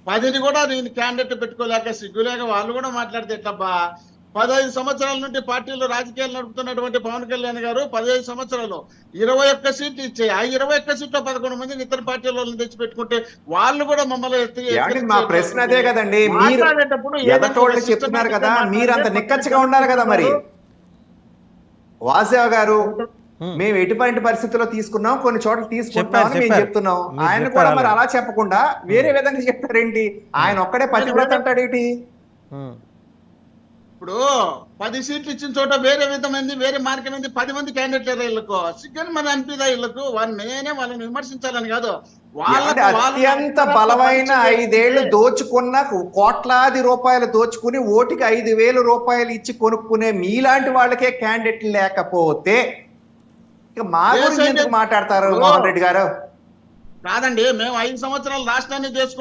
10ని కూడా నేను క్యాండిడేట్ పెట్టుకోలేక సిగ్గులేక వాళ్ళు కూడా మాట్లాడితే ఎట్లబ్బా? 15 సంవత్సరాల నుండి పార్టీలో రాజకీయాలు నడుపుతున్నటువంటి పవన్ కళ్యాణ్ గారు 15 సంవత్సరాలు 21 సీట్లు ఇచ్చాయి. ఆ 21 సీట్లో 11 మందిని ఇతర పార్టీల తెచ్చి పెట్టుకుంటే వాళ్ళు కూడా మమ్మల్ని ఏమండి మా ప్రశ్న అదే కదండి. మీరు మాట్లాడేటప్పుడు ఎదటోళ్ళు చెప్తున్నారు కదా, మీరు అంత నిక్కచ్చిగా ఉండాలి కదా. మరి వాసుదేవ్ గారు మేము ఎటువంటి పరిస్థితుల్లో తీసుకున్నాం, కొన్ని చోట్ల తీసుకుంటాం అని మేము చెప్తున్నాం. ఆయన కూడా మరి అలా చెప్పకుండా వేరే విధంగా చెప్పారేంటి? ఆయన ఒక్కడే పతివ్రత అంటాడేంటి? ఇప్పుడు 10 సీట్లు ఇచ్చిన చోట వేరే విధమైంది, వేరే మార్గం ఏంది? 10 మంది క్యాండిడేట్లు వీళ్ళకు సిగ్గని మన అనిపిదా? వీళ్ళకు నేనే వాళ్ళని విమర్శించాలని కాదు, అత్యంత బలమైన 5 ఏళ్లు దోచుకున్న కోట్లాది రూపాయలు దోచుకుని ఓటికి 5,000 రూపాయలు ఇచ్చి కొనుక్కునే మీలాంటి వాళ్ళకే క్యాండిడేట్ లేకపోతే ఇక మా గురించి ఎందుకు మాట్లాడతారు మోహన్ రెడ్డి గారు? కాదండి, మేము 5 సంవత్సరాలు రాష్ట్రాన్ని చేసుకుంటే